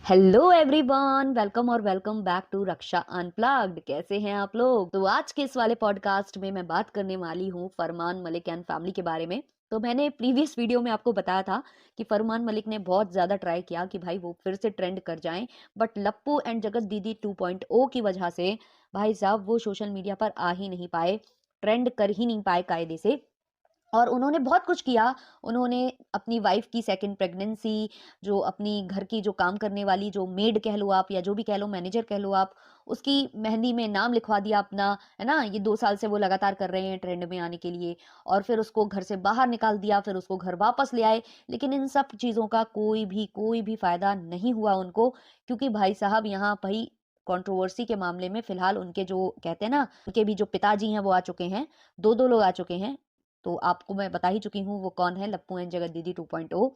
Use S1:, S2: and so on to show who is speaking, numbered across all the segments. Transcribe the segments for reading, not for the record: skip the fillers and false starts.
S1: Hello everyone, welcome और welcome back to Raksha unplugged. कैसे हैं आप लोग? तो आज के इस वाले पॉडकास्ट में मैं बात करने वाली हूँ फरमान मलिक एंड फैमिली के बारे में। तो मैंने प्रीवियस वीडियो में आपको बताया था कि फरमान मलिक ने बहुत ज्यादा ट्राई किया कि भाई वो फिर से ट्रेंड कर जाएं, बट लप्पू एंड जगत दीदी 2.0 की वजह से भाई साहब वो सोशल मीडिया पर आ ही नहीं पाए, ट्रेंड कर ही नहीं पाए कायदे से। और उन्होंने बहुत कुछ किया। उन्होंने अपनी वाइफ की सेकंड प्रेगनेंसी, जो अपनी घर की जो काम करने वाली जो मेड कह लो आप या जो भी कह लो, मैनेजर कह लो आप, उसकी मेहंदी में नाम लिखवा दिया अपना, है ना। ये 2 साल से वो लगातार कर रहे हैं ट्रेंड में आने के लिए। और फिर उसको घर से बाहर निकाल दिया, फिर उसको घर वापस ले आए। लेकिन इन सब चीजों का कोई भी फायदा नहीं हुआ उनको, क्योंकि भाई साहब यहाँ भाई कंट्रोवर्सी के मामले में फिलहाल उनके जो कहते हैं ना, उनके भी जो पिताजी हैं वो आ चुके हैं। दो दो लोग आ चुके हैं। तो आपको मैं बता ही चुकी हूँ वो कौन है, लप्पू एंड जगत दीदी 2.0।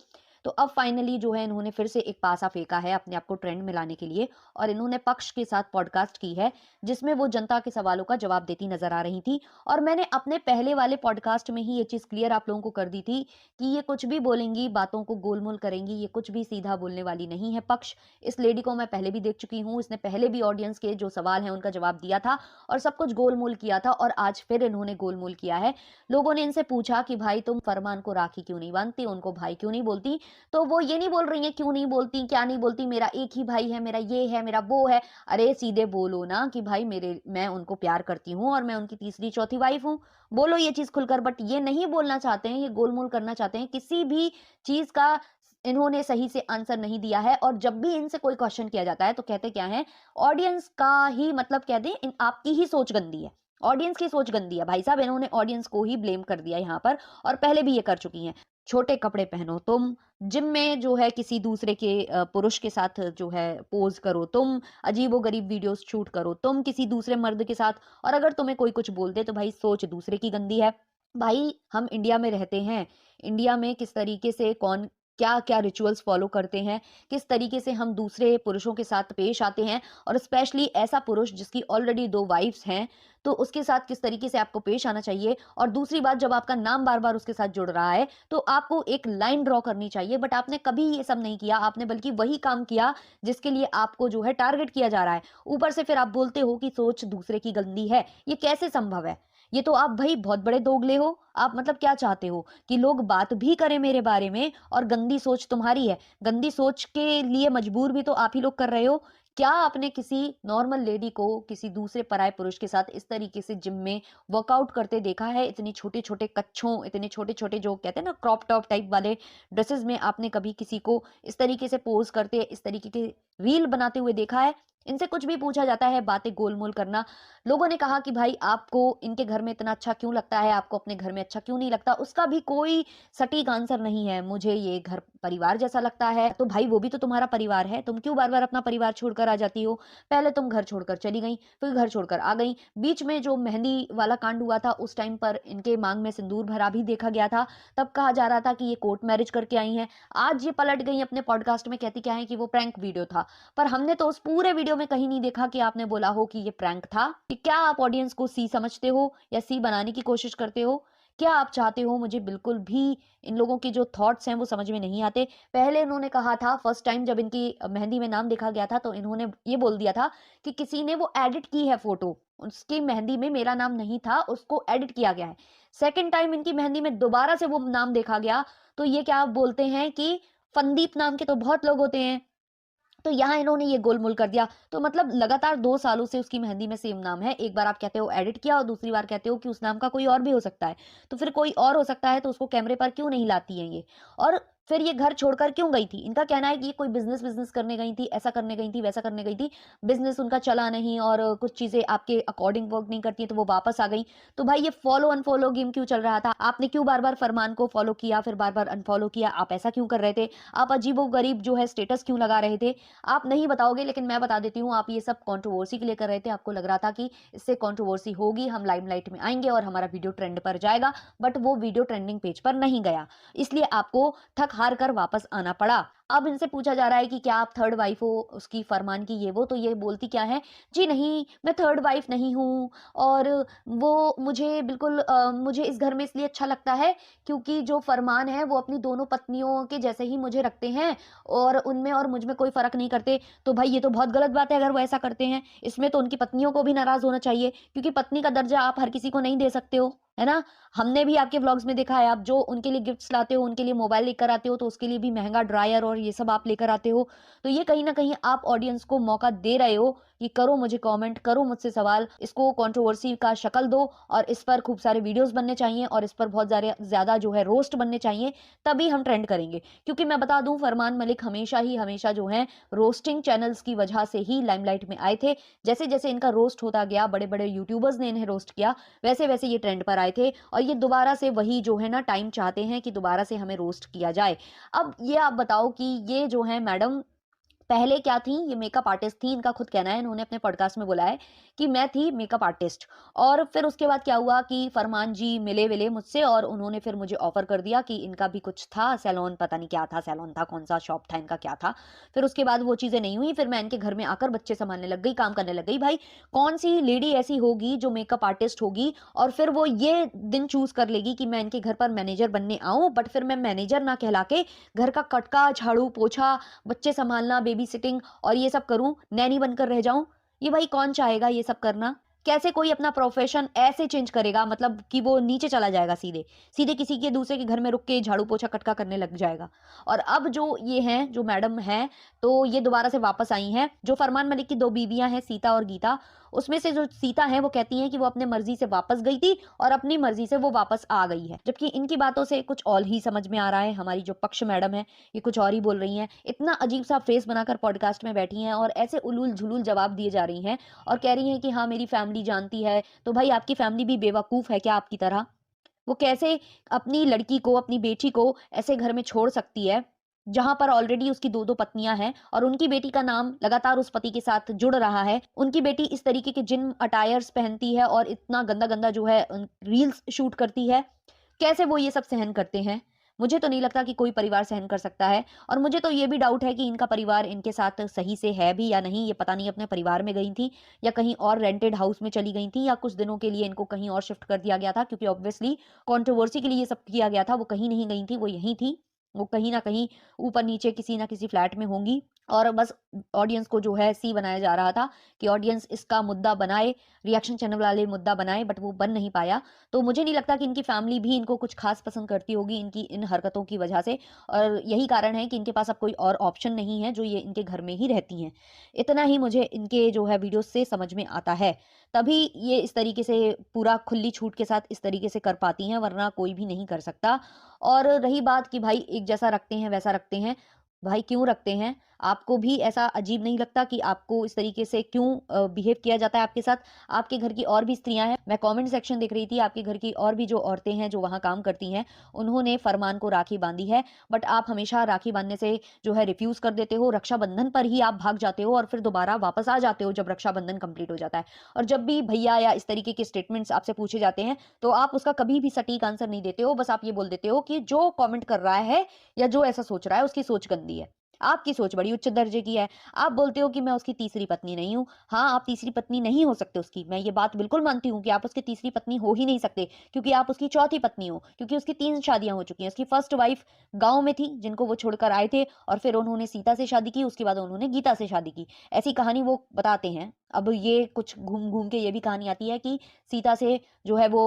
S1: तो अब फाइनली जो है इन्होंने फिर से एक पासा फेंका है अपने आप को ट्रेंड में लाने के लिए, और इन्होंने पक्ष के साथ पॉडकास्ट की है जिसमें वो जनता के सवालों का जवाब देती नजर आ रही थी। और मैंने अपने पहले वाले पॉडकास्ट में ही ये चीज क्लियर आप लोगों को कर दी थी कि ये कुछ भी बोलेंगी, बातों को गोलमोल करेंगी, ये कुछ भी सीधा बोलने वाली नहीं है पक्ष। इस लेडी को मैं पहले भी देख चुकी हूँ, इसने पहले भी ऑडियंस के जो सवाल है उनका जवाब दिया था और सब कुछ गोलमोल किया था, और आज फिर इन्होंने गोलमोल किया है। लोगों ने इनसे पूछा कि भाई तुम फरमान को राखी क्यों नहीं बांधती, उनको भाई क्यों नहीं बोलती। तो वो ये नहीं बोल रही है क्यों नहीं बोलती, क्या नहीं बोलती, मेरा एक ही भाई है, मेरा ये है, मेरा वो है। अरे सीधे बोलो ना कि भाई मैं उनको प्यार करती हूँ और मैं उनकी तीसरी चौथी वाइफ हूँ। बोलो ये चीज खुलकर, बट ये नहीं बोलना चाहते हैं, ये गोलमोल करना चाहते हैं। किसी भी चीज का इन्होंने सही से आंसर नहीं दिया है। और जब भी इनसे कोई क्वेश्चन किया जाता है तो कहते क्या है, ऑडियंस का ही मतलब कह दें, आपकी ही सोच गंदी है, ऑडियंस की सोच गंदी है। भाई साहब इन्होंने ऑडियंस को ही ब्लेम कर दिया यहाँ पर, और पहले भी ये कर चुकी हैं। छोटे कपड़े पहनो तुम, जिम में जो है किसी दूसरे के पुरुष के साथ जो है पोज करो तुम, अजीबोगरीब वीडियोस शूट करो तुम किसी दूसरे मर्द के साथ, और अगर तुम्हें कोई कुछ बोल दे तो भाई सोच दूसरे की गंदी है। भाई हम इंडिया में रहते हैं, इंडिया में किस तरीके से कौन क्या क्या रिचुअल्स फॉलो करते हैं, किस तरीके से हम दूसरे पुरुषों के साथ पेश आते हैं, और स्पेशली ऐसा पुरुष जिसकी ऑलरेडी 2 वाइफ्स हैं, तो उसके साथ किस तरीके से आपको पेश आना चाहिए। और दूसरी बात, जब आपका नाम बार बार उसके साथ जुड़ रहा है तो आपको एक लाइन ड्रॉ करनी चाहिए, बट आपने कभी ये सब नहीं किया। आपने बल्कि वही काम किया जिसके लिए आपको जो है टारगेट किया जा रहा है। ऊपर से फिर आप बोलते हो कि सोच दूसरे की गंदी है। ये कैसे संभव है? ये तो आप भाई बहुत बड़े दोगले हो। आप मतलब क्या चाहते हो कि लोग बात भी करें मेरे बारे में और गंदी सोच तुम्हारी है। गंदी सोच के लिए मजबूर भी तो आप ही लोग कर रहे हो। क्या आपने किसी नॉर्मल लेडी को किसी दूसरे पराये पुरुष के साथ इस तरीके से जिम में वर्कआउट करते देखा है? इतनी छोटे छोटे कच्छों, इतने छोटे छोटे जो कहते हैं ना क्रॉप टॉप टाइप वाले ड्रेसेस में आपने कभी किसी को इस तरीके से पोज करते, इस तरीके के रील बनाते हुए देखा है? इनसे कुछ भी पूछा जाता है, बातें गोलमोल करना। लोगों ने कहा कि भाई आपको इनके घर में इतना अच्छा क्यों लगता है, आपको अपने घर में अच्छा क्यों नहीं लगता, उसका भी कोई सटीक आंसर नहीं है। मुझे ये घर परिवार जैसा लगता है। तो भाई वो भी तो तुम्हारा परिवार है, तुम क्यों बार बार अपना परिवार छोड़कर आ जाती हो? पहले तुम घर छोड़कर चली गई, फिर घर छोड़कर आ गई। बीच में जो मेहंदी वाला कांड हुआ था उस टाइम पर इनके मांग में सिंदूर भरा भी देखा गया था। तब कहा जा रहा था कि ये कोर्ट मैरिज करके आई हैं। आज ये पलट गई अपने पॉडकास्ट में, कहती क्या है कि वो प्रैंक वीडियो था। पर हमने तो उस पूरे वीडियो में कहीं नहीं देखा कि आपने बोला हो कि ये प्रैंक था। कि क्या आप ऑडियंस को सी समझते हो या सी बनाने की कोशिश करते हो? क्या आप चाहते हो? मुझे बिल्कुल भी इन लोगों के जो थॉट्स हैं वो समझ में नहीं आते। पहले इन्होंने कहा था, फर्स्ट टाइम जब इनकी मेहंदी में नाम देखा गया था तो इन्होंने ये बोल दिया था कि किसी ने वो एडिट की है फोटो, उसकी मेहंदी में मेरा नाम नहीं था, उसको एडिट किया गया है। सेकंड टाइम इनकी मेहंदी में दोबारा से वो नाम देखा गया, तो ये क्या बोलते हैं कि फंदीप नाम के तो बहुत लोग होते हैं। तो यहाँ इन्होंने ये गोलमोल कर दिया। तो मतलब लगातार 2 सालों से उसकी मेहंदी में सेम नाम है। एक बार आप कहते हो एडिट किया और दूसरी बार कहते हो कि उस नाम का कोई और भी हो सकता है। तो फिर कोई और हो सकता है तो उसको कैमरे पर क्यों नहीं लाती है ये? और फिर ये घर छोड़कर क्यों गई थी? इनका कहना है कि ये कोई बिजनेस बिजनेस करने गई थी, ऐसा करने गई थी, वैसा करने गई थी। बिजनेस उनका चला नहीं और कुछ चीजें आपके अकॉर्डिंग वर्क नहीं करती है तो वो वापस आ गई। तो भाई ये फॉलो अनफॉलो गेम क्यों चल रहा था? आपने क्यों बार बार फरमान को फॉलो किया फिर बार बार अनफॉलो किया? आप ऐसा क्यों कर रहे थे? आप अजीबो गरीब जो है स्टेटस क्यों लगा रहे थे? आप नहीं बताओगे लेकिन मैं बता देती हूँ, आप ये सब कंट्रोवर्सी के लिए कर रहे थे। आपको लग रहा था कि इससे कंट्रोवर्सी होगी, हम लाइमलाइट में आएंगे और हमारा वीडियो ट्रेंड पर जाएगा, बट वो वीडियो ट्रेंडिंग पेज पर नहीं गया। इसलिए आपको थक हार कर वापस आना पड़ा। अब इनसे पूछा जा रहा है कि क्या आप थर्ड वाइफ हो उसकी, फरमान की, ये वो। तो ये बोलती क्या है, जी नहीं, मैं थर्ड वाइफ नहीं हूँ, और वो मुझे बिल्कुल मुझे इस घर में इसलिए अच्छा लगता है क्योंकि जो फरमान है वो अपनी दोनों पत्नियों के जैसे ही मुझे रखते हैं और उनमें और मुझ में कोई फर्क नहीं करते। तो भाई ये तो बहुत गलत बात है अगर वो ऐसा करते हैं। इसमें तो उनकी पत्नियों को भी नाराज होना चाहिए, क्योंकि पत्नी का दर्जा आप हर किसी को नहीं दे सकते हो, है ना। हमने भी आपके व्लॉग्स में देखा है, आप जो उनके लिए गिफ्ट्स लाते हो, उनके लिए मोबाइल लेकर आते हो, तो उसके लिए भी महंगा ड्रायर और ये सब आप लेकर आते हो। तो ये कहीं ना कहीं आप ऑडियंस को मौका दे रहे हो कि करो मुझे कमेंट, करो मुझसे सवाल, इसको कंट्रोवर्सी का शक्ल दो, और इस पर खूब सारे वीडियोस बनने चाहिए और इस पर बहुत ज्यादा जो है रोस्ट बनने चाहिए, तभी हम ट्रेंड करेंगे। क्योंकि मैं बता दूं, फरमान मलिक हमेशा जो है रोस्टिंग चैनल्स की वजह से ही लाइमलाइट में आए थे। जैसे जैसे इनका रोस्ट होता गया, बड़े बड़े यूट्यूबर्स ने इन्हें रोस्ट किया, वैसे वैसे ये ट्रेंड पर आए थे, और ये दोबारा से वही जो है ना टाइम चाहते हैं कि दोबारा से हमें रोस्ट किया जाए। अब ये आप बताओ कि ये जो है मैडम पहले क्या थी, ये मेकअप आर्टिस्ट थी, इनका खुद कहना है, इन्होंने अपने पॉडकास्ट में बोला है कि मैं थी मेकअप आर्टिस्ट। और फिर उसके बाद क्या हुआ कि फरमान जी मिले विले मुझसे और उन्होंने फिर मुझे ऑफर कर दिया कि इनका भी कुछ था सैलून, पता नहीं क्या था सैलून था, कौन सा शॉप था इनका, क्या था। फिर उसके बाद वो चीजें नहीं हुई, फिर मैं इनके घर में आकर बच्चे संभालने लग गई, काम करने लग गई। भाई कौन सी लेडी ऐसी होगी जो मेकअप आर्टिस्ट होगी और फिर वो ये दिन चूज कर लेगी कि मैं इनके घर पर मैनेजर बनने आऊं, बट फिर मैं मैनेजर ना कहला के घर का कटका झाड़ू पोछा, बच्चे संभालना, बेबी सिटिंग और ये सब करूं, नैनी बनकर रह जाऊं। ये भाई कौन चाहेगा ये सब करना। कैसे कोई अपना प्रोफेशन ऐसे चेंज करेगा, मतलब कि वो नीचे चला जाएगा, सीधे सीधे किसी के दूसरे के घर में रुक के झाड़ू पोछा कटका करने लग जाएगा। और अब जो ये हैं, जो मैडम हैं, तो ये दोबारा से वापस आई हैं। जो फरमान मलिक की दो बीवियां हैं, सीता और गीता, उसमें से जो सीता है वो कहती हैं कि वो अपने मर्जी से वापस गई थी और अपनी मर्जी से वो वापस आ गई है, जबकि इनकी बातों से कुछ और ही समझ में आ रहा है। हमारी जो पक्ष मैडम है ये कुछ और ही बोल रही हैं, इतना अजीब सा फेस बनाकर पॉडकास्ट में बैठी हैं और ऐसे उलूल झुलूल जवाब दिए जा रही हैं और कह रही हैं कि हाँ मेरी फैमिली जानती है। तो भाई आपकी फैमिली भी बेवकूफ है क्या आपकी तरह? वो कैसे अपनी लड़की को, अपनी बेटी को ऐसे घर में छोड़ सकती है जहां पर ऑलरेडी उसकी दो दो पत्नियां हैं और उनकी बेटी का नाम लगातार उस पति के साथ जुड़ रहा है। उनकी बेटी इस तरीके के जिन अटायर्स पहनती है और इतना गंदा गंदा जो है रील्स शूट करती है, कैसे वो ये सब सहन करते हैं? मुझे तो नहीं लगता कि कोई परिवार सहन कर सकता है। और मुझे तो ये भी डाउट है कि इनका परिवार इनके साथ सही से है भी या नहीं। ये पता नहीं अपने परिवार में गई थी या कहीं और रेंटेड हाउस में चली गई थी या कुछ दिनों के लिए इनको कहीं और शिफ्ट कर दिया गया था, क्योंकि ऑब्वियसली कंट्रोवर्सी के लिए ये सब किया गया था। वो कहीं नहीं गई थी, वो यहीं थी। वो कहीं ना कहीं ऊपर नीचे किसी ना किसी फ्लैट में होंगी और बस ऑडियंस को जो है सी बनाया जा रहा था कि ऑडियंस इसका मुद्दा बनाए, रिएक्शन चैनल वाले मुद्दा बनाए, बट वो बन नहीं पाया। तो मुझे नहीं लगता कि इनकी फैमिली भी इनको कुछ खास पसंद करती होगी इनकी इन हरकतों की वजह से, और यही कारण है कि इनके पास अब कोई और ऑप्शन नहीं है, जो ये इनके घर में ही रहती हैं। इतना ही मुझे इनके जो है वीडियो से समझ में आता है, तभी ये इस तरीके से पूरा खुली छूट के साथ इस तरीके से कर पाती हैं, वरना कोई भी नहीं कर सकता। और रही बात कि भाई एक जैसा रखते हैं वैसा रखते हैं, भाई क्यों रखते हैं? आपको भी ऐसा अजीब नहीं लगता कि आपको इस तरीके से क्यों बिहेव किया जाता है आपके साथ? आपके घर की और भी स्त्रियां हैं, मैं कमेंट सेक्शन देख रही थी, आपके घर की और भी जो औरतें हैं जो वहां काम करती हैं, उन्होंने फरमान को राखी बांधी है, बट आप हमेशा राखी बांधने से जो है रिफ्यूज कर देते हो। रक्षाबंधन पर ही आप भाग जाते हो और फिर दोबारा वापस आ जाते हो जब रक्षाबंधन कंप्लीट हो जाता है। और जब भी भैया या इस तरीके के स्टेटमेंट्स आपसे पूछे जाते हैं तो आप उसका कभी भी सटीक आंसर नहीं देते हो। बस आप ये बोल देते हो कि जो कमेंट कर रहा है या जो ऐसा सोच रहा है उसकी सोच गंदी है, आपकी सोच बड़ी उच्च दर्जे की है। आप बोलते हो कि मैं उसकी तीसरी पत्नी नहीं हूं। हाँ, आप तीसरी पत्नी नहीं हो सकते उसकी, मैं ये बात बिल्कुल मानती हूँ कि आप उसकी तीसरी पत्नी हो ही नहीं सकते, क्योंकि आप उसकी चौथी पत्नी हो, क्योंकि उसकी 3 शादियां हो चुकी हैं। उसकी फर्स्ट वाइफ गांव में थी जिनको वो छोड़कर आए थे, और फिर उन्होंने सीता से शादी की, उसके बाद उन्होंने गीता से शादी की। ऐसी कहानी वो बताते हैं। अब ये कुछ घूम घूम के ये भी कहानी आती है कि सीता से जो है वो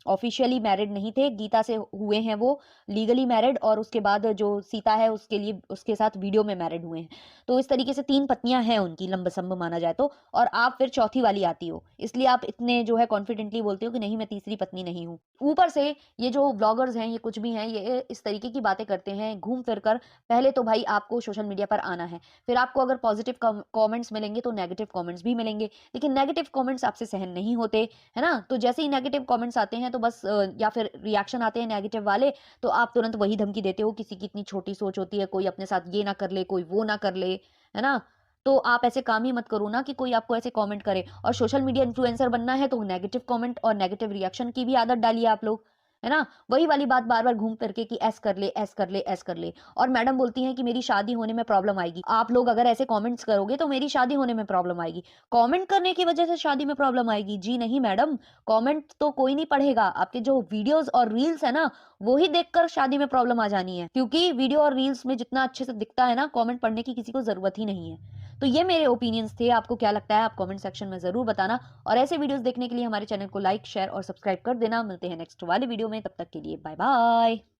S1: ऑफिशियली मैरिड नहीं थे, गीता से हुए हैं वो लीगली मैरिड, और उसके बाद जो सीता है उसके लिए उसके साथ वीडियो में मैरिड हुए हैं। तो इस तरीके से 3 पत्नियां हैं उनकी लंबसम्ब माना जाए तो, और आप फिर चौथी वाली आती हो, इसलिए आप इतने जो है कॉन्फिडेंटली बोलते हो कि नहीं मैं तीसरी पत्नी नहीं हूँ। ऊपर से ये जो ब्लॉगर्स हैं, ये कुछ भी हैं, ये इस तरीके की बातें करते हैं घूम फिर कर। पहले तो भाई आपको सोशल मीडिया पर आना है, फिर आपको अगर पॉजिटिव कमेंट्स मिलेंगे तो नेगेटिव कमेंट्स भी मिलेंगे, लेकिन नेगेटिव कमेंट्स आपसे सहन नहीं होते, है ना। तो जैसे ही नेगेटिव कमेंट्स आते हैं तो बस या फिर रिएक्शन आते हैं नेगेटिव वाले, तो आप तुरंत वही धमकी देते हो। किसी की इतनी छोटी सोच होती है, कोई अपने साथ ये ना कर ले, कोई वो ना कर ले, है ना। तो आप ऐसे काम ही मत करो ना कि कोई आपको ऐसे कमेंट करे। और सोशल मीडिया इन्फ्लुएंसर बनना है तो नेगेटिव कमेंट और नेगेटिव रिएक्शन की भी आदत डालिए आप लोग। है ना? वही वाली बात बार-बार घूम फिर के कि ऐस कर ले, ऐस कर ले, ऐस कर ले। और मैडम बोलती हैं कि मेरी शादी होने में प्रॉब्लम आएगी। आप लोग अगर ऐसे कमेंट्स करोगे तो मेरी शादी होने में प्रॉब्लम आएगी। कमेंट करने की वजह से शादी में प्रॉब्लम आएगी? जी नहीं मैडम, कमेंट तो कोई नहीं पढ़ेगा। आपके जो वीडियोज़ और रील्स है ना, वो ही देखकर शादी में प्रॉब्लम आ जानी है। क्योंकि वीडियो और रील्स में जितना अच्छे से दिखता है ना, कमेंट पढ़ने की किसी को ज़रूरत ही नहीं है। तो ये मेरे ओपिनियंस थे। आपको क्या लगता है? आप कमेंट सेक्शन में ज़रूर बताना। और ऐसे वीडियोस देखने के लिए हमारे चैनल को लाइक, शेयर और सब्सक्राइब कर देना। मिलते हैं नेक्स्ट वाले वीडियो में, तब तक के लिए बाय बाय।